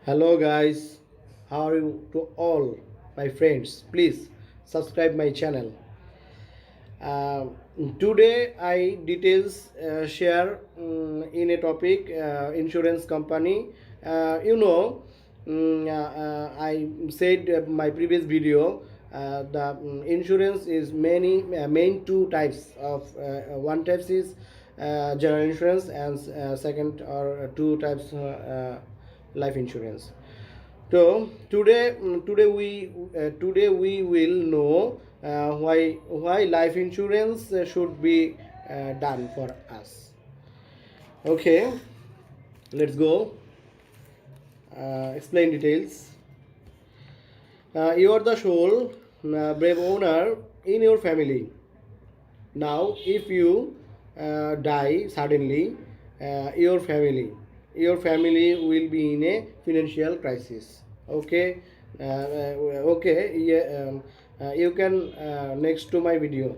Hello guys, how are you to all my friends? Please subscribe my channel. Uh, Today I details share in a topic insurance company. I said my previous video the insurance is many main two types of one types is general insurance and second or two types life insurance. So today we will know why life insurance should be done for us. Okay, let's go. Explain details. You are the sole brave owner in your family. Now, if you die suddenly, your family will be in a financial crisis. Okay, okay. Yeah, you can next to my video.